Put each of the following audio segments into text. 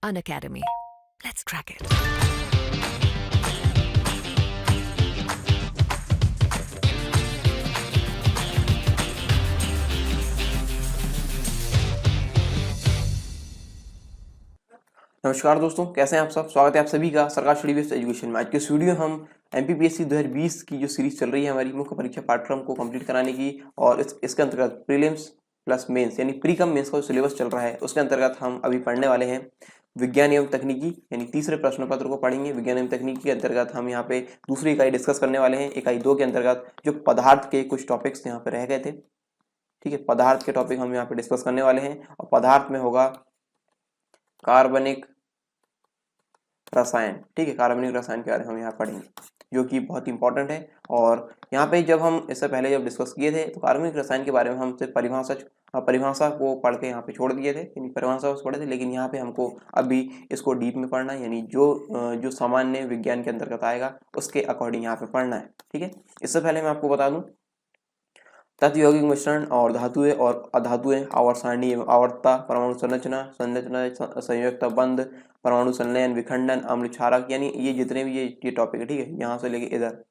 Unacademy. Let's crack it. नमस्कार दोस्तों, कैसे हैं आप सब। स्वागत है आप सभी का सरकार स्टडी बेस्ड एजुकेशन में। आज के इस वीडियो में हम एमपीपीएससी 2020 की जो सीरीज चल रही है हमारी मुख्य परीक्षा पाठ्यक्रम को कंप्लीट कराने की, और इसके अंतर्गत प्रीलिम्स प्लस मेंस यानी प्री कम मेंस का जो सिलेबस चल रहा है उसके अंतर्गत हम अभी पढ़ने वाले हैं विज्ञान एवं तकनीकी, यानी तीसरे प्रश्न पत्र को पढ़ेंगे। विज्ञान एवं तकनीकी के अंतर्गत हम यहाँ पे दूसरी इकाई डिस्कस करने वाले हैं। इकाई 2 के अंतर्गत जो पदार्थ के कुछ टॉपिक्स यहाँ पे रह गए थे, ठीक है, पदार्थ के टॉपिक हम यहाँ पे डिस्कस करने वाले हैं। और पदार्थ में होगा कार्बनिक रसायन, ठीक है, कार्बनिक रसायन के बारे में हम यहाँ पढ़ेंगे जो कि बहुत इंपॉर्टेंट है। और यहाँ पे जब हम इससे पहले जब डिस्कस किए थे तो कार्बनिक रसायन के बारे में हम सिर्फ परिभाषा को पढ़ के यहाँ पे छोड़ दिए थे, यानी परिभाषा को पढ़े थे। लेकिन यहाँ पे हमको अभी इसको डीप में पढ़ना है, यानी जो सामान्य विज्ञान के अंतर्गत आएगा उसके अकॉर्डिंग यहाँ पे पढ़ना है, ठीक है। इससे पहले मैं आपको बता दूं तत्व यौगिक मिश्रण और धातुएं और अधातुएं, आवर्त सारणी एवं आवर्तता, परमाणु संरचना, संयुक्त बंध, परमाणु संलयन, विखंडन, अम्ल क्षारक, यानी ये जितने भी ये टॉपिक है, ठीक है, यहाँ से लेके इधर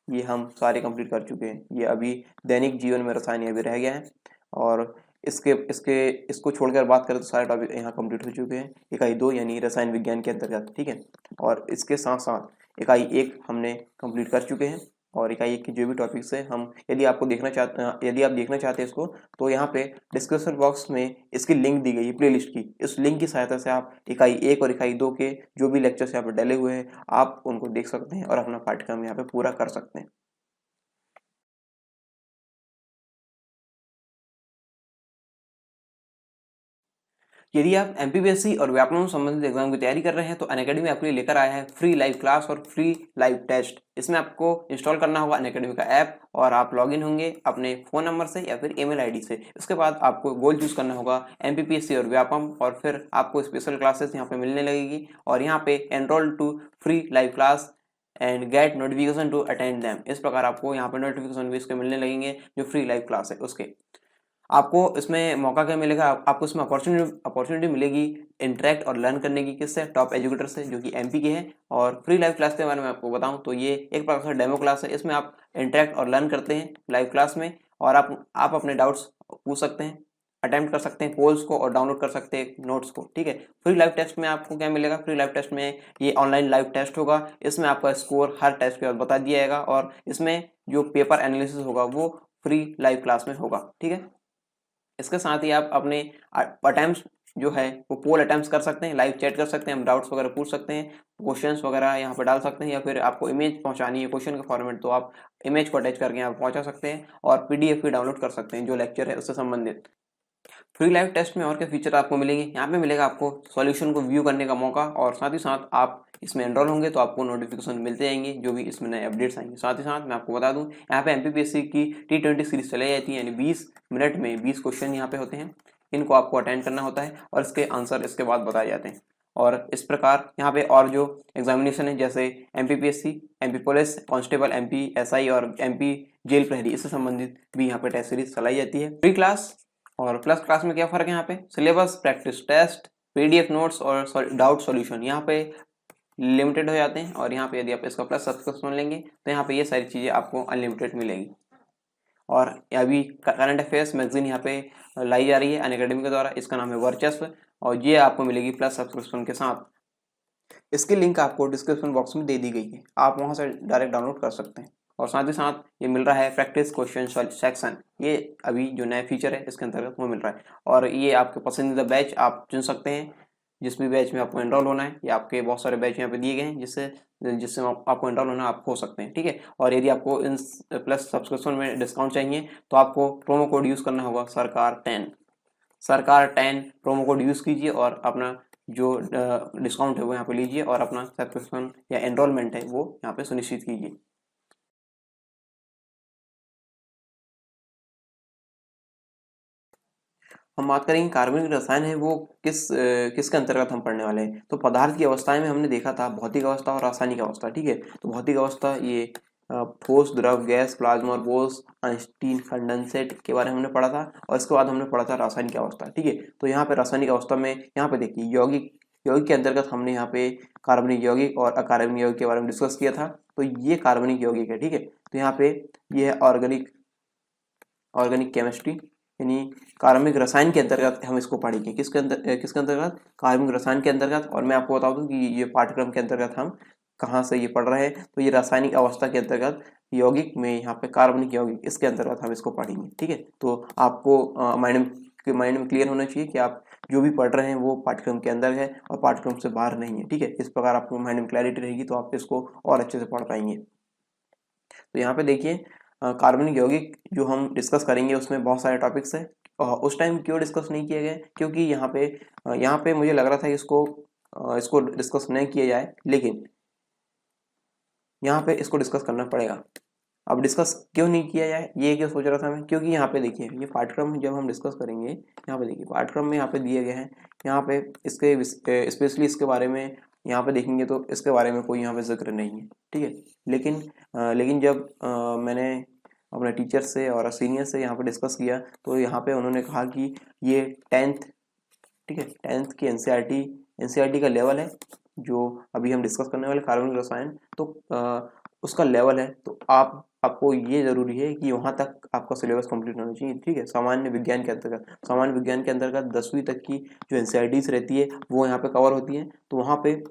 ये हम सारे कंप्लीट कर चुके हैं। ये अभी दैनिक जीवन में रसायन अभी रह गया है, और इसको छोड़कर बात करें तो सारे टॉपिक यहाँ कंप्लीट हो चुके हैं इकाई 2 यानी रसायन विज्ञान के अंतर्गत, ठीक है। और इसके साथ साथ इकाई 1 हमने कंप्लीट कर चुके हैं, और इकाई 1 की जो भी टॉपिक्स है हम यदि आप देखना चाहते हैं इसको, तो यहाँ पे डिस्क्रिप्शन बॉक्स में इसकी लिंक दी गई है प्लेलिस्ट की। इस लिंक की सहायता से आप इकाई 1 और इकाई 2 के जो भी लेक्चर्स यहाँ पे डले हुए हैं आप उनको देख सकते हैं और अपना पाठ्यक्रम यहाँ पे पूरा कर सकते हैं। यदि आप एमपीपीएससी और व्यापमं संबंधित एग्जाम की तैयारी कर रहे हैं तो अनअकैडमी आपके लिए लेकर आया है फ्री लाइव क्लास और फ्री लाइव टेस्ट। इसमें आपको इंस्टॉल करना होगा अनअकैडमी का ऐप, और आप लॉगिन होंगे अपने फ़ोन नंबर से या फिर ईमेल आईडी से। इसके बाद आपको गोल चूज करना होगा एमपीपीएससी और व्यापम, और फिर आपको स्पेशल क्लासेस यहाँ पे मिलने लगेगी, और यहाँ पे enrol to free live class and get notification to attend them. इस प्रकार आपको यहाँ पे नोटिफिकेशन भी इसके मिलने लगेंगे जो फ्री लाइव क्लास है उसके। आपको इसमें मौका क्या मिलेगा, आपको इसमें अपॉर्चुनिटी मिलेगी इंटरेक्ट और लर्न करने की। किससे? टॉप एजुकेटर से जो कि एमपी के हैं। और फ्री लाइव क्लास के बारे में आपको बताऊं तो ये एक प्रकार से डेमो क्लास है। इसमें आप इंटरेक्ट और लर्न करते हैं लाइव क्लास में, और आप अपने डाउट्स पूछ सकते हैं, अटेम्प्ट कर सकते हैं पोल्स को, और डाउनलोड कर सकते हैं नोट्स को, ठीक है। फ्री लाइव टेस्ट में आपको क्या मिलेगा? फ्री लाइव टेस्ट में ये ऑनलाइन लाइव टेस्ट होगा। इसमें आपका स्कोर हर टेस्ट के बाद बता दिया जाएगा, और इसमें जो पेपर एनालिसिस होगा वो फ्री लाइव क्लास में होगा, ठीक है। इसके साथ ही आप अपने अटेम्प्ट्स जो है वो पोल अटेम्प्ट्स कर सकते हैं, लाइव चैट कर सकते हैं, हम डाउट्स वगैरह पूछ सकते हैं, क्वेश्चंस वगैरह यहाँ पर डाल सकते हैं, या फिर आपको इमेज पहुंचानी है क्वेश्चन का फॉर्मेट तो आप इमेज को अटैच करके यहाँ पहुंचा सकते हैं, और पीडीएफ भी डाउनलोड कर सकते हैं जो लेक्चर है उससे संबंधित। फ्री लाइव टेस्ट में और क्या फीचर आपको मिलेंगे? यहाँ पे मिलेगा आपको सॉल्यूशन को व्यू करने का मौका, और साथ ही साथ आप इसमें एनरोल होंगे तो आपको नोटिफिकेशन मिलते जाएंगे जो भी इसमें नए अपडेट्स आएंगे। साथ ही साथ मैं आपको बता दूं यहाँ पे एमपीपीएससी की T20 सीरीज चलाई जाती है, यानी 20 मिनट में 20 क्वेश्चन यहाँ पे होते हैं। इनको आपको अटेंड करना होता है और इसके आंसर इसके बाद बताए जाते हैं। और इस प्रकार यहाँ पे और जो एग्जामिनेशन है जैसे MPPSC, MP police constable, MP SI और एमपी जेल प्रहरी, इससे संबंधित भी यहाँ पे टेस्ट सीरीज चलाई जाती है। फ्री क्लास और प्लस क्लास में क्या फर्क है? यहाँ पे syllabus, practice test, PDF notes और डाउट सॉल्यूशन यहाँ पे लिमिटेड हो जाते हैं, और यहाँ पे यदि आप इसका प्लस सब्सक्रिप्शन लेंगे तो यहाँ पे ये सारी चीज़ें आपको अनलिमिटेड मिलेगी। और अभी करंट अफेयर्स मैगजीन यहाँ पे लाई जा रही है अनअकैडमी के द्वारा, इसका नाम है वर्चस्व, और ये आपको मिलेगी प्लस सब्सक्रिप्शन के साथ। इसकी लिंक आपको डिस्क्रिप्शन बॉक्स में दे दी गई है, आप वहाँ से डायरेक्ट डाउनलोड कर सकते हैं। और साथ ही साथ ये मिल रहा है प्रैक्टिस क्वेश्चन सेक्शन, ये अभी जो नया फीचर है इसके अंतर्गत वो मिल रहा है। और ये आपके पसंदीदा बैच आप चुन सकते हैं, जिस भी बैच में आपको एनरोल होना है। ये आपके बहुत सारे बैच यहाँ पे दिए गए हैं जिससे आपको एनरोल होना आप हो सकते हैं, ठीक है। और यदि आपको इन प्लस सब्सक्रिप्शन में डिस्काउंट चाहिए तो आपको प्रोमो कोड यूज़ करना होगा सरकार10 प्रोमो कोड यूज़ कीजिए, और अपना जो डिस्काउंट है वो यहाँ पे लीजिए, और अपना सब्सक्रिप्शन या एनरोलमेंट है वो यहाँ पे सुनिश्चित कीजिए। हम बात करेंगे कार्बनिक रसायन है वो किसके अंतर्गत हम पढ़ने वाले हैं। तो पदार्थ की अवस्थाएं में हमने देखा था भौतिक अवस्था और रासायनिक अवस्था, ठीक है। तो भौतिक अवस्था ये ठोस, द्रव, गैस, प्लाज्मा और बोस, आइंस्टीन कंडेंसेट के बारे में हमने पढ़ा था, और इसके बाद हमने पढ़ा था रासायनिक अवस्था, ठीक है। तो यहाँ पे रासायनिक अवस्था में यहाँ पे देखिए यौगिक यौगिक के अंतर्गत हमने यहाँ पे कार्बनिक यौगिक और अकार्बनिक यौगिक के बारे में डिस्कस किया था। तो ये कार्बनिक यौगिक है, ठीक है। तो यहाँ पे ये है ऑर्गेनिक केमिस्ट्री यानी कार्बनिक रसायन के अंतर्गत हम इसको पढ़ेंगे। किसके अंतर्गत? कार्बनिक रसायन के अंतर्गत। और मैं आपको बता दूं कि ये पाठ्यक्रम के अंतर्गत हम कहाँ से ये पढ़ रहे हैं, तो ये रासायनिक अवस्था के अंतर्गत यौगिक में यहाँ पे कार्बनिक यौगिक इसके अंतर्गत हम इसको पढ़ेंगे, ठीक है। तो आपको माइंड में क्लियर होना चाहिए कि आप जो भी पढ़ रहे हैं वो पाठ्यक्रम के अंदर है और पाठ्यक्रम से बाहर नहीं है, ठीक है। इस प्रकार आपको माइंड में क्लैरिटी रहेगी तो आप इसको और अच्छे से पढ़ पाएंगे। तो यहाँ पे देखिए कार्बनिक यौगिक जो हम डिस्कस करेंगे उसमें बहुत सारे टॉपिक्स हैं। उस टाइम क्यों डिस्कस नहीं किए गए? क्योंकि यहाँ पे मुझे लग रहा था कि इसको डिस्कस नहीं किया जाए, लेकिन यहाँ पे इसको डिस्कस करना पड़ेगा। अब डिस्कस क्यों नहीं किया जाए ये क्यों सोच रहा था मैं, क्योंकि यहाँ पे देखिए ये पाठ्यक्रम जब हम डिस्कस करेंगे, यहाँ पे देखिए पाठ्यक्रम में यहाँ पे दिए गए हैं, यहाँ पे इसके स्पेशली इसके बारे में यहाँ पे देखेंगे तो इसके बारे में कोई यहाँ पे जिक्र नहीं है, ठीक है। लेकिन जब मैंने अपने टीचर से और सीनियर से यहाँ पे डिस्कस किया तो यहाँ पे उन्होंने कहा कि ये 10th, ठीक है, 10th की एनसीईआरटी का लेवल है जो अभी हम डिस्कस करने वाले कार्बनिक रसायन, तो उसका लेवल है। तो आपको ये जरूरी है कि वहाँ तक आपका सिलेबस कंप्लीट होना चाहिए, ठीक है। सामान्य विज्ञान के अंतर्गत 10वीं तक की जो एनसीईआरटीज रहती है वो यहाँ पे कवर होती है। तो वहाँ पे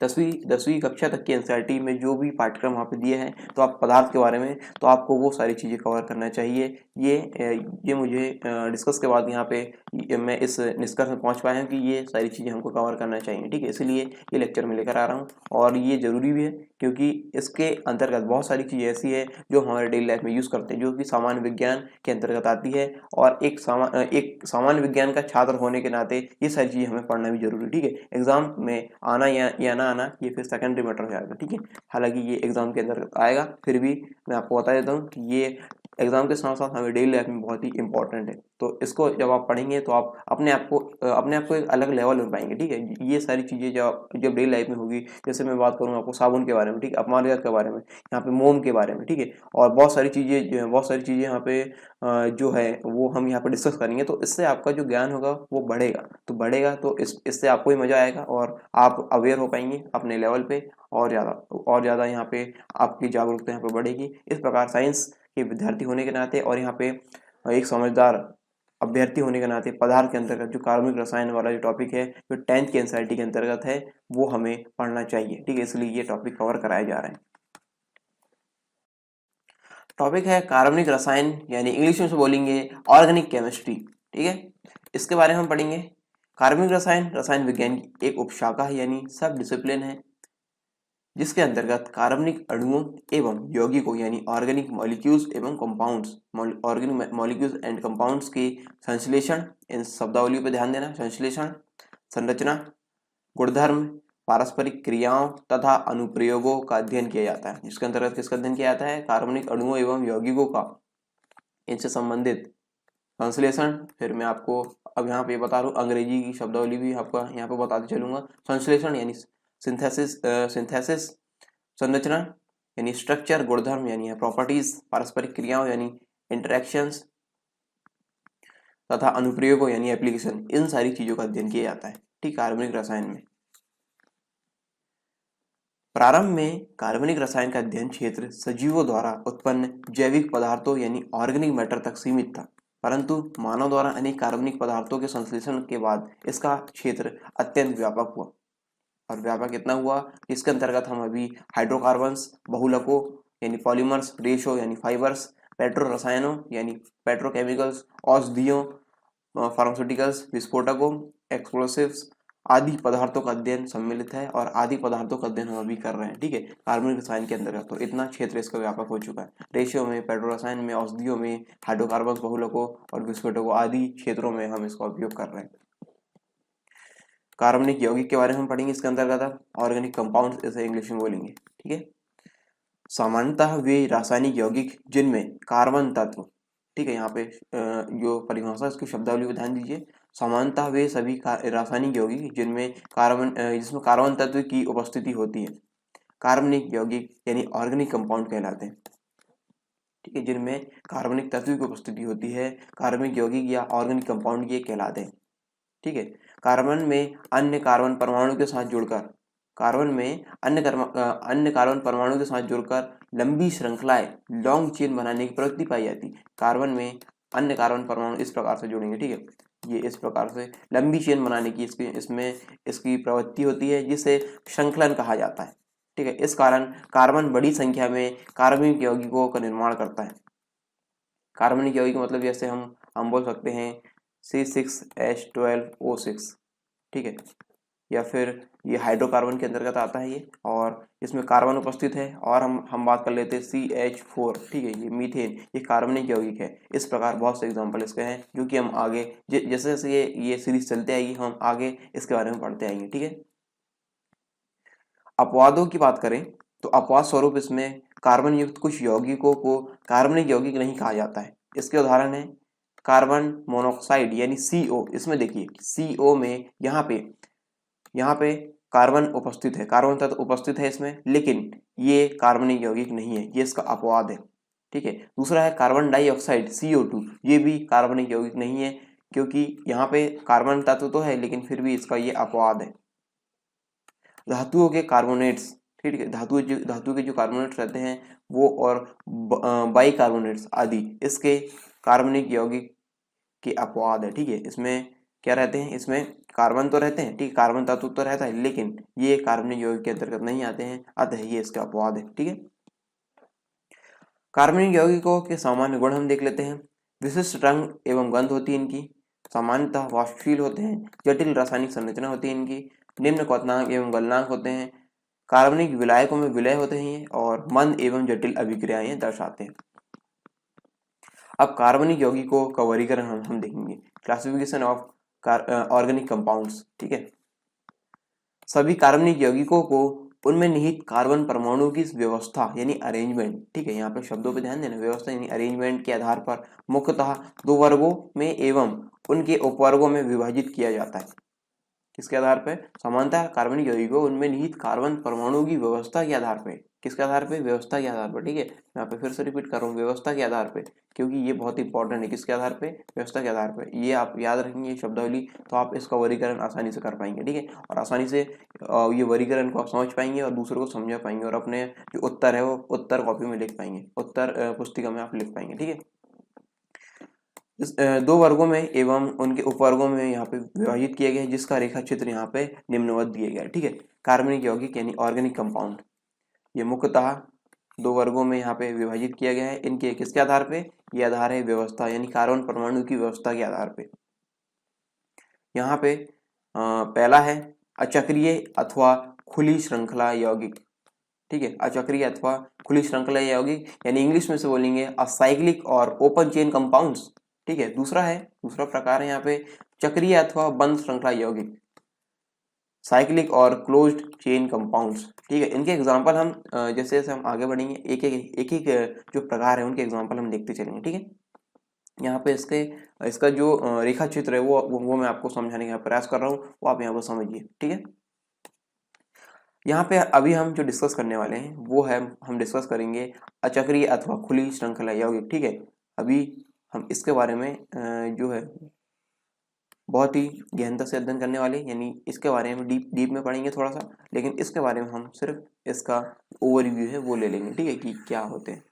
10वीं कक्षा तक की एनसीईआरटी में जो भी पाठ्यक्रम वहाँ पे दिए हैं, तो आप पदार्थ के बारे में तो आपको वो सारी चीज़ें कवर करना चाहिए। ये मुझे डिस्कस के बाद यहाँ पे मैं इस निष्कर्ष में पहुँच पाया हूँ कि ये सारी चीज़ें हमको कवर करना चाहिए, ठीक है। इसलिए ये लेक्चर में लेकर आ रहा हूँ और ये ज़रूरी भी है क्योंकि इसके अंतर्गत बहुत सारी चीज़ें ऐसी है जो हमारे डेली लाइफ में यूज़ करते हैं, जो कि सामान्य विज्ञान के अंतर्गत आती है। और एक सामान्य विज्ञान का छात्र होने के नाते ये सारी चीज़ें हमें पढ़ना भी जरूरी है, ठीक है। एग्जाम में आना या ना आना ये फिर सेकेंडरी मैटर हो जाएगा, ठीक है। हालांकि ये एग्जाम के अंतर्गत आएगा, फिर भी मैं आपको बता देता हूँ कि ये एग्जाम के साथ साथ हमें डेली लाइफ में बहुत ही इंपॉर्टेंट है। तो इसको जब आप पढ़ेंगे तो आप अपने आप को एक अलग लेवल में पाएंगे, ठीक है। ये सारी चीज़ें जब डेली लाइफ में होगी, जैसे मैं बात करूँ आपको साबुन के बारे में, ठीक है, अपमार्जक के बारे में, यहाँ पे मोम के बारे में, ठीक है, और बहुत सारी चीज़ें यहाँ पे जो है वो हम यहाँ पे डिस्कस करेंगे। तो इससे आपका जो ज्ञान होगा वो बढ़ेगा तो इससे आपको ही मजा आएगा और आप अवेयर हो पाएंगे अपने लेवल पे और ज़्यादा यहाँ पे आपकी जागरूकता यहाँ पे बढ़ेगी। इस प्रकार साइंस के विद्यार्थी होने के नाते और यहाँ पे एक समझदार अभ्यर्थी होने के नाते पदार्थ के अंतर्गत जो कार्बनिक रसायन वाला जो टॉपिक है, जो 10th की एनसीईआरटी के अंतर्गत है, वो हमें पढ़ना चाहिए, ठीक है। इसलिए ये टॉपिक कवर कराया जा रहा है। टॉपिक है कार्बनिक रसायन यानी इंग्लिश में से बोलेंगे ऑर्गेनिक केमिस्ट्री, ठीक है। इसके बारे में हम पढ़ेंगे। कार्बनिक रसायन विज्ञान की एक उपशाखा है यानी सब डिसिप्लिन है जिसके अंतर्गत कार्बनिक अणुओं एवं यौगिकों यानी ऑर्गेनिक मॉलिक्यूल्स एवं compounds organic molecules and compounds के संश्लेषण, इन शब्दावली पर ध्यान देना, संश्लेषण, संरचना, गुणधर्म, पारस्परिक क्रियाओं तथा अनुप्रयोगों का अध्ययन किया जाता है। इसके अंतर्गत किसका अध्ययन किया जाता है? कार्बनिक अणुओं एवं यौगिकों का, इनसे संबंधित संश्लेषण। फिर मैं आपको अब यहाँ पे बता रहा हूँ, अंग्रेजी की शब्दावली भी आपको यहाँ पे बताते चलूंगा। संश्लेषण यानी सिंथेसिस, संरचना यानी स्ट्रक्चर, गुणधर्म यानी प्रॉपर्टीज, पारस्परिक क्रियाओं यानी इंटरेक्शंस तथा अनुप्रयोगों यानी एप्लीकेशन, इन सारी चीजों का अध्ययन किया जाता है, ठीक, कार्बनिक रसायन में। प्रारंभ में कार्बनिक रसायन का अध्ययन क्षेत्र सजीवों द्वारा उत्पन्न जैविक पदार्थों यानी ऑर्गेनिक मैटर तक सीमित था, परंतु मानव द्वारा अनेक कार्बनिक पदार्थों के संश्लेषण के बाद इसका क्षेत्र अत्यंत व्यापक हुआ। और व्यापक कितना हुआ? इसके अंतर्गत हम अभी हाइड्रोकार्बन्स, बहुलकों यानी पॉलीमर्स, रेशो यानी फाइबर्स, पेट्रो रसायनों यानी पेट्रोकेमिकल्स, औषधियों, फार्मास्यूटिकल्स, विस्फोटकों, एक्सप्लोसिव्स आदि पदार्थों का अध्ययन सम्मिलित है। और आदि पदार्थों का अध्ययन हम अभी कर रहे हैं, ठीक है, कार्बनिक रसायन के अंतर्गत। तो इतना क्षेत्र इसका व्यापक हो चुका है। रेशियो में, पेट्रो रसायन में, औषधियों में, हाइड्रोकार्बन, बहुलकों और विस्फोटकों आदि क्षेत्रों में हम इसका उपयोग कर रहे हैं। कार्बनिक यौगिक के बारे में हम पढ़ेंगे इसके अंतर्गत। ऑर्गेनिक कंपाउंड्स इसे इंग्लिश में बोलेंगे, ठीक है। सामान्यतः वे रासायनिक यौगिक जिनमें कार्बन तत्व, ठीक है, यहाँ पे जो परिभाषा इसकी शब्दावली पर ध्यान दीजिए। सामान्यतः वे सभी रासायनिक यौगिक जिसमें कार्बन तत्व की उपस्थिति होती है कार्बनिक यौगिक यानी ऑर्गेनिक कंपाउंड कहलाते हैं, ठीक है। जिनमें कार्बनिक तत्व की उपस्थिति होती है कार्बनिक यौगिक या ऑर्गेनिक कंपाउंड ये कहलाते हैं, ठीक है। कार्बन में अन्य कार्बन परमाणु के साथ जुड़कर अन्य कार्बन परमाणु के साथ जुड़कर लंबी श्रृंखलाएं लॉन्ग चेन बनाने की प्रवृत्ति पाई जाती है। कार्बन में अन्य कार्बन परमाणु इस प्रकार से जुड़ेंगे, ठीक है, ये इस प्रकार से लंबी चेन बनाने की इसकी प्रवृत्ति होती है, जिसे श्रृंखलन कहा जाता है, ठीक है। इस कारण कार्बन बड़ी संख्या में कार्बनिक यौगिकों का निर्माण करता है। कार्बनिक यौगिक मतलब जैसे हम बोल सकते हैं C6H12O6, ठीक है, या फिर ये हाइड्रोकार्बन के अंतर्गत आता है ये, और इसमें कार्बन उपस्थित है। और हम बात कर लेते हैं CH4, ठीक है, ये मीथेन, ये कार्बनिक यौगिक है। इस प्रकार बहुत से एग्जांपल इसके हैं जो कि हम आगे जैसे जैसे ये सीरीज चलते आएगी हम आगे इसके बारे में पढ़ते आएंगे, ठीक है। अपवादों की बात करें तो अपवाद स्वरूप इसमें कार्बन युक्त कुछ यौगिकों को कार्बनिक यौगिक नहीं कहा जाता है। इसके उदाहरण है कार्बन मोनोऑक्साइड यानी CO। इसमें देखिए CO में यहाँ पे कार्बन उपस्थित है, कार्बन तत्व उपस्थित है इसमें, लेकिन ये कार्बनिक यौगिक नहीं है, ये इसका अपवाद है, ठीक है। दूसरा है कार्बन डाइऑक्साइड CO2, ये भी कार्बनिक यौगिक नहीं है, क्योंकि यहाँ पे कार्बन तत्व तो है लेकिन फिर भी इसका ये अपवाद है। धातुओं के कार्बोनेट्स, ठीक है, धातु के जो कार्बोनेट्स रहते हैं वो, और बाई कार्बोनेट्स आदि इसके कार्बनिक यौगिक के अपवाद है, ठीक है। इसमें क्या रहते हैं, इसमें कार्बन तो रहते हैं, ठीक है, कार्बन तत्व तो रहता है, लेकिन ये कार्बनिक यौगिक के अंतर्गत नहीं आते हैं, अतः ये इसका अपवाद है, ठीक है। कार्बनिक यौगिकों के सामान्य गुण हम देख लेते हैं। विशिष्ट रंग एवं गंध होती है इनकी, सामान्यतः वाष्पशील होते हैं, जटिल रासायनिक संरचना होती है इनकी, निम्न क्वथनांक एवं गलनांक होते हैं, कार्बनिक विलायकों में विलय होते हैं और मंद एवं जटिल अभिक्रियाएं दर्शाते हैं। अब कार्बनिक यौगिकों का वर्गीकरण हम देखेंगे, क्लासिफिकेशन ऑफ ऑर्गेनिक कंपाउंड्स, ठीक है। सभी कार्बनिक यौगिकों को उनमें निहित कार्बन परमाणु की व्यवस्था यानी अरेंजमेंट, ठीक है, यहाँ पे शब्दों पे ध्यान देना, व्यवस्था यानी अरेंजमेंट के आधार पर मुख्यतः दो वर्गों में एवं उनके उपवर्गों में विभाजित किया जाता है। किसके आधार पर? समानतः कार्बनिक यौगिकों उनमें निहित कार्बन परमाणु की व्यवस्था के आधार पर। किसके आधार पे? व्यवस्था के आधार पर, ठीक है। यहाँ पे फिर से रिपीट कर रहा हूँ, व्यवस्था के आधार पे, क्योंकि ये बहुत इंपॉर्टेंट है। किसके आधार पे? व्यवस्था के आधार पे। ये आप याद रखेंगे ये शब्दावली, तो आप इसका वर्गीकरण आसानी से कर पाएंगे, ठीक है, और आसानी से ये वर्गीकरण को आप समझ पाएंगे और दूसरों को समझा पाएंगे, और अपने जो उत्तर है वो उत्तर कॉपी में लिख पाएंगे, उत्तर पुस्तिका में आप लिख पाएंगे, ठीक है। इस दो वर्गों में एवं उनके उपवर्गों में यहाँ पे विभाजित किया गया है, जिसका रेखा चित्र यहाँ पे निम्नवत दिया गया है, ठीक है। कार्बनिक यौगिक यानी ऑर्गेनिक कंपाउंड, ये मुख्यतः दो वर्गों में यहाँ पे विभाजित किया गया है। इनके किसके आधार पे? ये आधार है व्यवस्था यानी कार्बन परमाणु की व्यवस्था के आधार पे। यहाँ पे पहला है अचक्रीय अथवा खुली श्रृंखला यौगिक, ठीक है, अचक्रीय अथवा खुली श्रृंखला यौगिक यानी इंग्लिश में से बोलेंगे असाइक्लिक और ओपन चेन कंपाउंड्स, ठीक है। दूसरा प्रकार है यहाँ पे चक्रीय अथवा बंद श्रृंखला यौगिक, साइक्लिक और क्लोज्ड चेन कंपाउंड्स, ठीक है। इनके एग्जांपल हम जैसे जैसे हम आगे बढ़ेंगे एक एक जो प्रकार है उनके एग्जांपल हम देखते चलेंगे, ठीक है। यहाँ पे इसका जो रेखा चित्र है वो मैं आपको समझाने का प्रयास कर रहा हूँ, वो आप यहाँ पर समझिए, ठीक है। यहाँ पे अभी हम जो डिस्कस करने वाले हैं वो है, हम डिस्कस करेंगे अचक्रीय अथवा खुली श्रृंखला यौगिक, ठीक है। अभी हम इसके बारे में जो है बहुत ही गहनता से अध्ययन करने वाले, यानी इसके बारे में डीप में पढ़ेंगे थोड़ा सा, लेकिन इसके बारे में हम सिर्फ इसका ओवरव्यू है वो ले लेंगे, ठीक है, कि क्या होते हैं।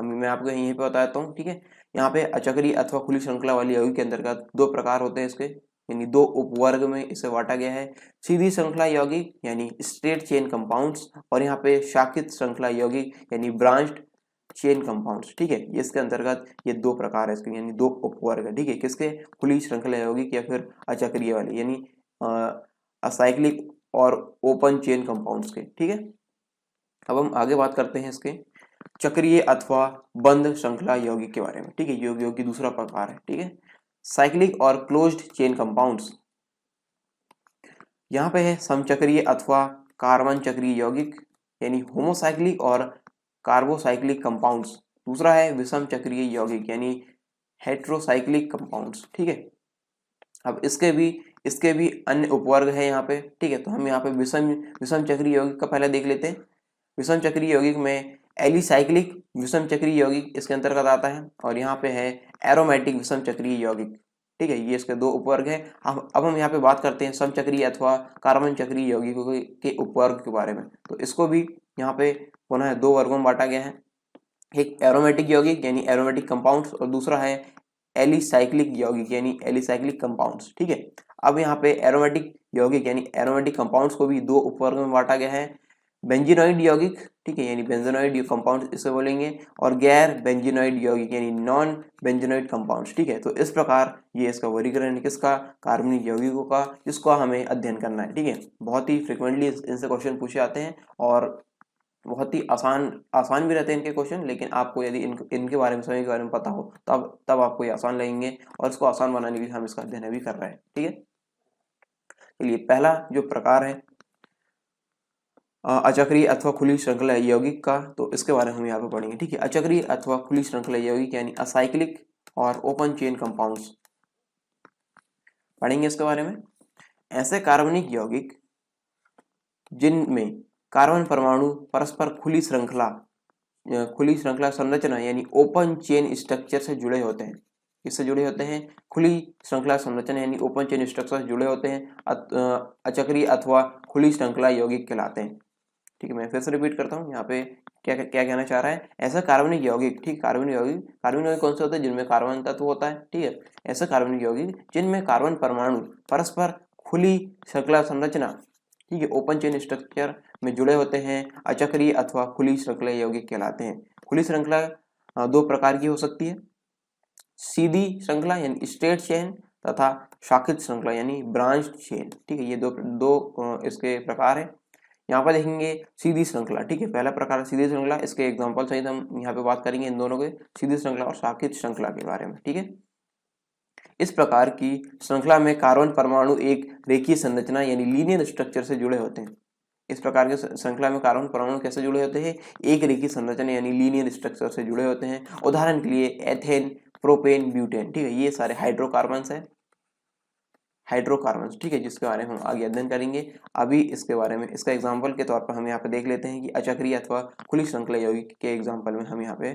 मैं आपको यहीं पे बताता हूँ, ठीक है। यहाँ पे अचक्रीय अथवा खुली श्रृंखला वाली यौगिक के अंतर्गत दो प्रकार होते हैं इसके, यानी दो उपवर्ग में इसे बांटा गया है। सीधी श्रृंखला यौगिक यानी स्ट्रेट चेन कंपाउंड्स, और यहाँ पे शाखित श्रृंखला यौगिक यानी ब्रांच्ड चेन कंपाउंड्स, ठीक है। इसके अंतर्गत ये दो प्रकार है इसके, यानी दो उपवर्ग है, ठीक है, किसके? खुली श्रृंखला यौगिक या फिर अचक्रीय वाले, यानी असाइक्लिक और ओपन चेन कंपाउंड्स के, ठीक है। अब हम आगे बात करते हैं इसके चक्रीय अथवा बंद श्रृंखला यौगिक के बारे में, ठीक है। यौगिक की दूसरा प्रकार है, ठीक है, साइक्लिक और क्लोज्ड चेन कंपाउंड्स। यहाँ पे है समचक्रीय अथवा कार्बन चक्रीय यौगिक यानी होमोसाइक्लिक और कार्बोसाइक्लिक कंपाउंड्स। दूसरा है विषम चक्रीय यौगिक यानी हेट्रोसाइक्लिक कंपाउंड्स, ठीक है। अब इसके भी अन्य उपवर्ग है यहाँ पे, ठीक है। तो हम यहाँ पे विषम चक्रीय यौगिक का पहले देख लेते हैं। विषम चक्रीय यौगिक में एलिसाइक्लिक विषम चक्रीय यौगिक इसके अंतर्गत आता है, और यहाँ पे है एरोमेटिक विषम चक्रीय यौगिक, ठीक है, ये इसके 2 उपवर्ग है। अब हम यहाँ पे बात करते हैं समचक्रीय अथवा कार्बन चक्रीय यौगिकों के उपवर्ग के बारे में। तो इसको भी यहाँ पे पुनः 2 वर्गों में बांटा गया है, एक एरोमेटिक यौगिक यानी एरोमेटिक कंपाउंड्स और दूसरा है एलिसाइक्लिक यौगिक यानी एलिसाइक्लिक कंपाउंड्स। ठीक है, अब यहाँ पे एरोमेटिक यौगिक यानी एरोमेटिक कंपाउंड्स को भी 2 उपवर्ग में बांटा गया है, बेंजीनोइड यौगिक, ठीक है, यानी बेंजीनोइड कंपाउंड इसे बोलेंगे, और गैर बेंजीनोइड यौगिक यानी नॉन बेंजीनोइड कंपाउंड्स। ठीक है, तो इस प्रकार ये इसका वर्गीकरण है किसका, कार्बनिक यौगिकों का, जिसको हमें अध्ययन करना है। ठीक है, बहुत ही फ्रिक्वेंटली इनसे क्वेश्चन पूछे जाते हैं और बहुत ही आसान भी रहते हैं इनके क्वेश्चन, लेकिन आपको यदि इनके बारे में, समय के बारे में पता हो तब आपको ये आसान लगेंगे, और इसको आसान बनाने के लिए हम इसका अध्ययन भी कर रहे हैं। ठीक है, चलिए पहला जो प्रकार है अचक्रीय अथवा खुली श्रृंखला यौगिक का, तो इसके बारे में हम यहाँ पे पढ़ेंगे। ठीक है, अचक्रीय अथवा खुली श्रृंखला यौगिक यानी असाइक्लिक और ओपन चेन कंपाउंड्स पढ़ेंगे इसके बारे में। ऐसे कार्बनिक यौगिक जिनमें कार्बन परमाणु परस्पर खुली श्रृंखला संरचना यानी ओपन चेन स्ट्रक्चर से जुड़े होते हैं। किससे जुड़े होते हैं, खुली श्रृंखला संरचना यानी ओपन चेन स्ट्रक्चर से जुड़े होते हैं, अचक्रीय अथवा खुली श्रृंखला यौगिक कहलाते हैं। ठीक है, मैं फिर से रिपीट करता हूँ, यहाँ पे क्या क्या कहना चाह रहा है, ऐसा कार्बनिक यौगिक, ठीक, कार्बनिक यौगिक कौन से होते हैं, जिनमें कार्बन तत्व होता है। ठीक है, ऐसे कार्बनिक यौगिक जिनमें कार्बन परमाणु परस्पर खुली श्रृंखला संरचना, ठीक है, ओपन चेन स्ट्रक्चर में जुड़े होते हैं, अचक्रीय अथवा खुली श्रृंखला यौगिक कहलाते हैं। खुली श्रृंखला 2 प्रकार की हो सकती है, सीधी श्रृंखला यानी स्ट्रेट चेन तथा शाखित श्रृंखला यानी ब्रांच चेन। ठीक है, ये दो इसके प्रकार है। यहाँ पर देखेंगे सीधी श्रृंखला। ठीक है, पहला प्रकार सीधी श्रृंखला, इसके एग्जांपल सहित हम यहाँ पे बात करेंगे इन दोनों के, सीधी श्रृंखला और शाखित श्रृंखला के बारे में। ठीक है, इस प्रकार की श्रृंखला में कार्बन परमाणु एक रेखीय संरचना यानी लीनियर स्ट्रक्चर से जुड़े होते हैं। इस प्रकार के श्रृंखला में कार्बन परमाणु कैसे जुड़े होते हैं, एक रेखीय संरचना यानी लीनियर स्ट्रक्चर से जुड़े होते हैं। उदाहरण के लिए एथेन, प्रोपेन, ब्यूटेन। ठीक है, ये सारे हाइड्रोकार्बन्स है, हाइड्रोकार्बन्स। ठीक है, जिसके बारे में हम आगे अध्ययन करेंगे। अभी इसके बारे में, इसका एग्जांपल के तौर पर हम यहाँ पे देख लेते हैं कि अचक्रीय अथवा खुली श्रृंखला यौगिक के एग्जांपल में हम यहाँ पे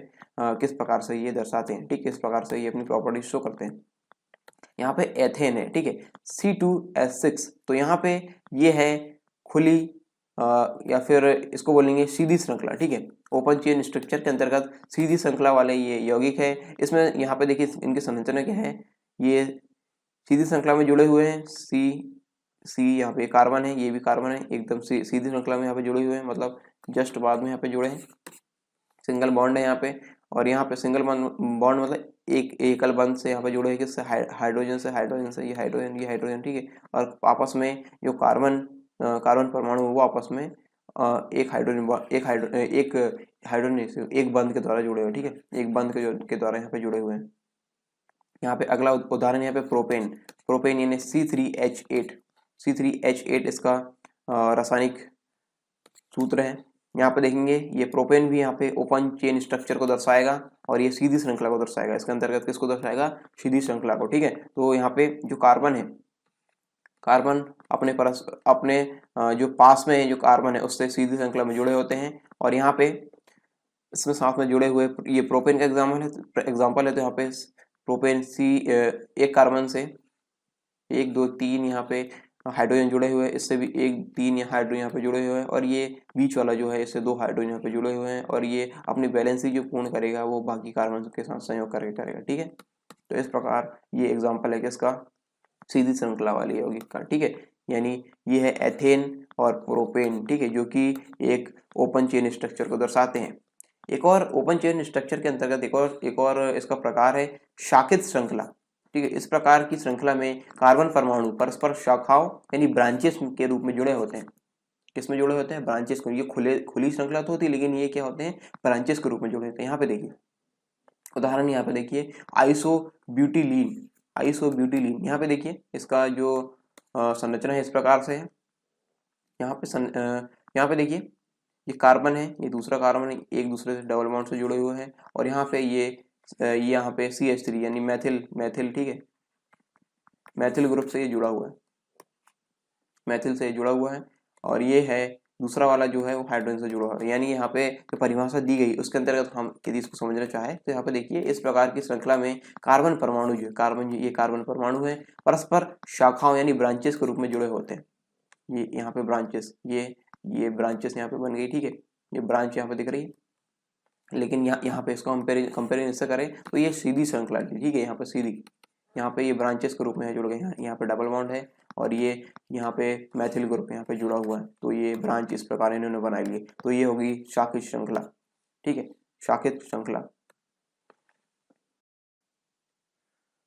किस प्रकार से ये दर्शाते हैं। ठीक, किस प्रकार से ये अपनी प्रॉपर्टी शो करते हैं। यहाँ पे एथेन है, ठीक है, C2H6, तो यहाँ पे ये है खुली या फिर इसको बोलेंगे सीधी श्रृंखला। ठीक है, ओपन चेन स्ट्रक्चर के अंतर्गत सीधी श्रृंखला वाले ये यौगिक है। इसमें यहाँ पे देखिए इनकी संरचना क्या है, ये सीधी श्रृंखला में जुड़े हुए हैं, सी यहाँ पे कार्बन है, ये भी कार्बन है, एकदम सीधी श्रृंखला में यहाँ पे जुड़े हुए हैं, मतलब जस्ट बाद में यहाँ पे जुड़े हैं, सिंगल बॉन्ड है यहाँ पे, और यहाँ पे सिंगल बॉन्ड मतलब एक एकल बंध से यहाँ पे जुड़े हैं, किससे, हाइड्रोजन से, ये हाइड्रोजन। ठीक है, और आपस में जो कार्बन परमाणु वो आपस में एक हाइड्रोजन एक बंध के द्वारा जुड़े हुए। ठीक है, एक बंध के द्वारा यहाँ पे जुड़े हुए हैं। यहाँ पे अगला उदाहरण यहाँ पे प्रोपेन यानी C3H8 इसका रासायनिक सूत्र है। यहाँ पे देखेंगे ये प्रोपेन भी यहाँ पे ओपन चेन स्ट्रक्चर को दर्शाएगा और ये सीधी श्रृंखला को दर्शाएगा। इसके अंतर्गत किसको दर्शाएगा, सीधी श्रृंखला को। ठीक है, तो यहाँ पे जो कार्बन है, कार्बन अपने जो पास में जो कार्बन है उससे सीधी श्रृंखला में जुड़े होते हैं, और यहाँ पे इसमें साथ में जुड़े हुए ये प्रोपेन का एग्जाम्पल है। तो यहाँ पे प्रोपेन एक कार्बन से 1 2 3 यहाँ पे हाइड्रोजन जुड़े हुए हैं, इससे भी 1 3 हाइड्रोजन यहाँ पे जुड़े हुए हैं, और ये बीच वाला जो है इससे 2 हाइड्रोजन यहाँ पे जुड़े हुए हैं, और ये अपनी बैलेंसिंग जो पूर्ण करेगा वो बाकी कार्बन के साथ संयोग करके करेगा। ठीक है, तो इस प्रकार ये एग्जाम्पल है किसका, सीधी श्रृंखला वाली यौगिक का। ठीक है, यानी ये है एथेन और प्रोपेन। ठीक है, जो कि एक ओपन चेन स्ट्रक्चर को दर्शाते हैं। एक और ओपन चेन स्ट्रक्चर के अंतर्गत एक और इसका प्रकार है शाखित श्रृंखला। ठीक है, इस प्रकार की श्रृंखला में कार्बन परमाणु परस्पर शाखाओं यानी ब्रांचेस के रूप में जुड़े होते हैं। किसमें जुड़े होते हैं, ब्रांचेस को। ये खुली श्रृंखला तो होती है, लेकिन ये क्या होते हैं, ब्रांचेस के रूप में जुड़े होते हैं। यहाँ पे देखिए उदाहरण, यहाँ पे देखिए आइसोब्यूटिलीन। यहाँ पे देखिए इसका जो संरचना है इस प्रकार से है। यहाँ पे देखिए ये कार्बन है, ये दूसरा कार्बन है, एक दूसरे से डबल बॉन्ड से जुड़े हुए हैं, और यहाँ पे ये यहाँ पे CH3 यानी मैथिल। ठीक है, मैथिल ग्रुप से ये जुड़ा हुआ है, मैथिल से जुड़ा हुआ है, और ये है दूसरा वाला जो है वो हाइड्रोजन से जुड़ा हुआ है। यानी यहाँ पे जो परिभाषा दी गई उसके अंतर्गत हम यदि इसको समझना चाहे तो यहाँ पे देखिए, इस प्रकार की श्रृंखला में कार्बन परमाणु जो है, ये कार्बन परमाणु है, परस्पर शाखाओं यानी ब्रांचेस के रूप में जुड़े होते हैं। ये यहाँ पे ब्रांचेस, ये ब्रांचेस यहाँ पे बन गई, ठीक है, ये ब्रांच यहाँ पे दिख रही है। लेकिन यहाँ पे इसको कंपेरिजन इससे करें तो ये सीधी श्रृंखला है, ठीक है, यहाँ पे सीधी, यहाँ पे ये ब्रांचेस के रूप में जुड़ गए हैं। यहाँ पे डबल बॉन्ड है और ये यहाँ पे मैथिल ग्रुप यहाँ पे जुड़ा हुआ है, तो ये ब्रांच इस प्रकार इन्होंने बनाई ली, तो ये होगी शाखित श्रृंखला, ठीक है, शाखित श्रृंखला।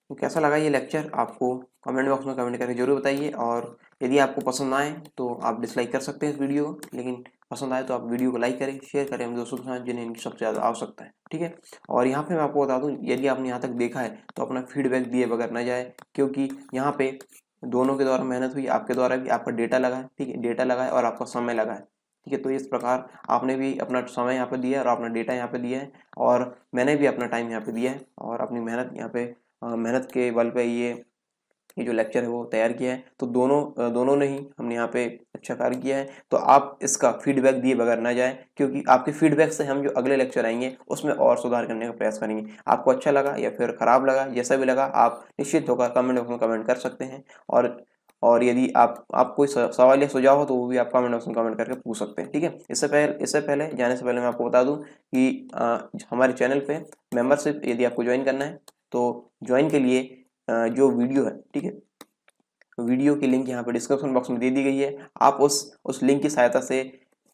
तो कैसा लगा ये लेक्चर, आपको कमेंट बॉक्स में कमेंट करके जरूर बताइए, और यदि आपको पसंद आए तो आप डिसलाइक कर सकते हैं इस वीडियो को, लेकिन पसंद आए तो आप वीडियो को लाइक करें, शेयर करें हम दोस्तों के साथ जिन्हें इनकी सबसे ज़्यादा आवश्यकता है, ठीक है। और यहाँ पे मैं आपको बता दूँ, यदि आपने यहाँ तक देखा है तो अपना फीडबैक दिए बगैर न जाए, क्योंकि यहाँ पे दोनों के द्वारा मेहनत हुई, आपके द्वारा भी, आपका डेटा लगा है, ठीक है, डेटा लगा है और आपका समय लगा है, ठीक है। तो इस प्रकार आपने भी अपना समय यहाँ पे दिया है और अपना डेटा यहाँ पे दिया है, और मैंने भी अपना टाइम यहाँ पे दिया है और अपनी मेहनत यहाँ पे मेहनत के बल पे ये जो लेक्चर है वो तैयार किया है। तो दोनों ने ही हमने यहाँ पे अच्छा कार्य किया है। तो आप इसका फीडबैक दिए बगैर ना जाए, क्योंकि आपके फीडबैक से हम जो अगले लेक्चर आएंगे उसमें और सुधार करने का प्रयास करेंगे। आपको अच्छा लगा या फिर खराब लगा, जैसा भी लगा, आप निश्चित होकर कमेंट बॉक्स में कमेंट कर सकते हैं। और यदि आप कोई सवाल या सुझाव हो तो वो भी आप कमेंट बॉक्स में कमेंट करके पूछ सकते हैं, ठीक है। इससे पहले जाने से पहले मैं आपको बता दूं कि हमारे चैनल पे मेंबरशिप यदि आपको ज्वाइन करना है तो ज्वाइन के लिए जो वीडियो है, ठीक है, वीडियो की लिंक यहाँ पे डिस्क्रिप्शन बॉक्स में दे दी गई है। आप उस लिंक की सहायता से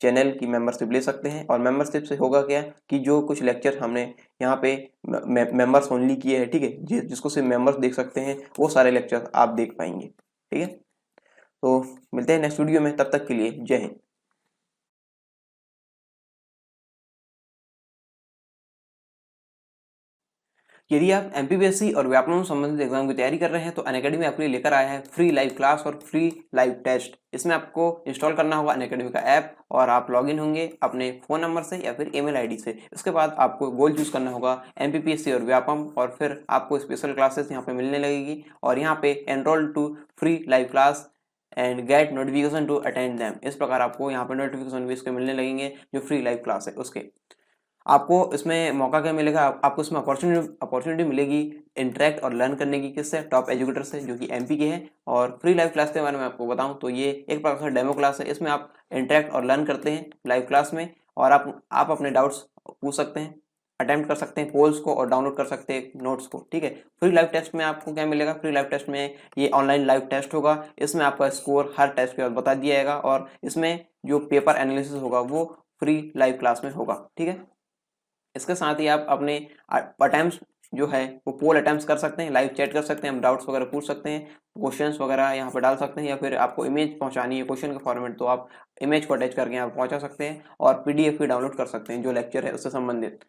चैनल की मेंबरशिप ले सकते हैं। और मेंबरशिप से होगा क्या कि जो कुछ लेक्चर हमने यहाँ पे मेंबर्स ओनली किए हैं, ठीक है, जिसको सिर्फ मेंबर्स देख सकते हैं, वो सारे लेक्चर आप देख पाएंगे, ठीक है। तो मिलते हैं नेक्स्ट वीडियो में, तब तक के लिए जय हिंद। यदि आप एमपीपीएससी और व्याकरण संबंधित एग्जाम की तैयारी कर रहे हैं तो अनअकैडमी आपके लिए लेकर आया है फ्री लाइव क्लास और फ्री लाइव टेस्ट। इसमें आपको इंस्टॉल करना होगा अनअकैडमी का ऐप और आप लॉगिन होंगे अपने फोन नंबर से या फिर ईमेल आईडी से। इसके बाद आपको गोल चूज करना होगा एमपीपीएससी और व्यापम, और फिर आपको स्पेशल क्लासेस यहाँ पे मिलने लगेगी, और यहाँ पे enrol to free live class and get notification to attend them. इस प्रकार आपको यहाँ पे नोटिफिकेशन भी इसके मिलने लगेंगे जो फ्री लाइव क्लास है उसके। आपको इसमें मौका क्या मिलेगा, आपको इसमें अपॉर्चुनिटी मिलेगी इंटरेक्ट और लर्न करने की, किससे, टॉप एजुकेटर से जो कि एमपी के हैं। और फ्री लाइव क्लास के बारे में आपको बताऊं तो ये एक प्रकार से डेमो क्लास है। इसमें आप इंटरेक्ट और लर्न करते हैं लाइव क्लास में, और आप अपने डाउट्स पूछ सकते हैं, अटेम्प्ट कर सकते हैं पोल्स को और डाउनलोड कर सकते हैं नोट्स को, ठीक है। फ्री लाइव टेस्ट में आपको क्या मिलेगा, फ्री लाइव टेस्ट में ये ऑनलाइन लाइव टेस्ट होगा। इसमें आपका स्कोर हर टेस्ट के बाद बता दिया जाएगा, और इसमें जो पेपर एनालिसिस होगा वो फ्री लाइव क्लास में होगा, ठीक है। इसके साथ ही आप अपने अटेम्प्ट्स जो है वो पोल अटेम्प्ट्स कर सकते हैं, लाइव चैट कर सकते हैं, हम डाउट्स वगैरह पूछ सकते हैं, क्वेश्चंस वगैरह यहाँ पे डाल सकते हैं, या फिर आपको इमेज पहुंचानी है क्वेश्चन के फॉर्मेट तो आप इमेज को अटैच करके यहाँ पहुंचा सकते हैं, और पीडीएफ भी डाउनलोड कर सकते हैं जो लेक्चर है उससे संबंधित।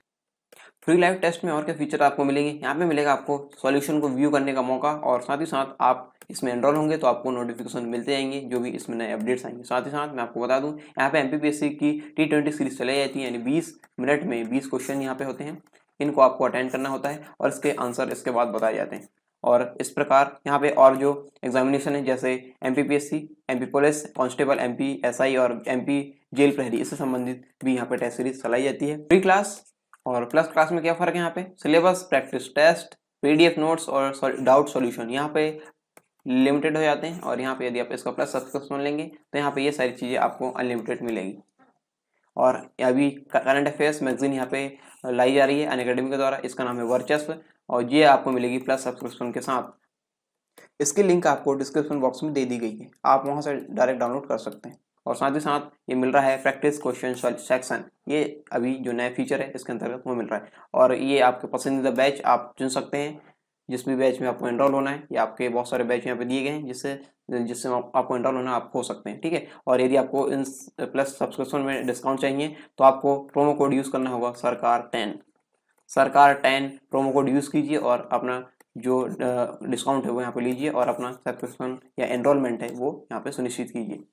फ्री लाइव टेस्ट में और क्या फीचर आपको मिलेंगे, यहाँ पे मिलेगा आपको सॉल्यूशन को व्यू करने का मौका, और साथ ही साथ आप इसमें एनरोल होंगे तो आपको नोटिफिकेशन मिलते जाएंगे जो भी इसमें नए अपडेट्स आएंगे। साथ ही साथ मैं आपको बता दूं, यहाँ पे एमपीपीएससी की T20 सीरीज चलाई जाती है, यानी 20 मिनट में 20 क्वेश्चन यहाँ पे होते हैं, इनको आपको अटेंड करना होता है और इसके आंसर इसके बाद बताए जाते हैं। और इस प्रकार यहाँ पे और जो एग्जामिनेशन है जैसे MPPSC, MP police constable, MP SI और एमपी जेल प्रहरी, इससे संबंधित भी यहाँ पे टेस्ट सीरीज चलाई जाती है। प्री क्लास और प्लस क्लास में क्या फर्क है, यहाँ पे syllabus, practice test, PDF notes और डाउट सॉल्यूशन यहाँ पे लिमिटेड हो जाते हैं, और यहाँ पे यदि आप इसका प्लस सब्सक्रिप्शन लेंगे तो यहाँ पे ये सारी चीज़ें आपको अनलिमिटेड मिलेगी। और अभी करंट अफेयर्स मैगजीन यहाँ पे लाई जा रही है अनअकैडमी के द्वारा, इसका नाम है वर्चस्व, और ये आपको मिलेगी प्लस सब्सक्रिप्शन के साथ। इसकी लिंक आपको डिस्क्रिप्शन बॉक्स में दे दी गई है, आप वहाँ से डायरेक्ट डाउनलोड कर सकते हैं। और साथ ही साथ ये मिल रहा है प्रैक्टिस क्वेश्चन सेक्शन, ये अभी जो नया फीचर है इसके अंतर्गत वो मिल रहा है। और ये आपके पसंदीदा बैच आप चुन सकते हैं, जिस भी बैच में आपको एनरोल होना है, या आपके बहुत सारे बैच यहाँ पे दिए गए हैं जिससे आपको एनरोल होना आप हो सकते हैं, ठीक है। और यदि आपको इन प्लस सब्सक्रिप्शन में डिस्काउंट चाहिए तो आपको प्रोमो कोड यूज़ करना होगा सरकार10 प्रोमो कोड यूज़ कीजिए और अपना जो डिस्काउंट है वो यहाँ पे लीजिए और अपना सब्सक्रिप्शन या एनरोलमेंट है वो यहाँ पे सुनिश्चित कीजिए।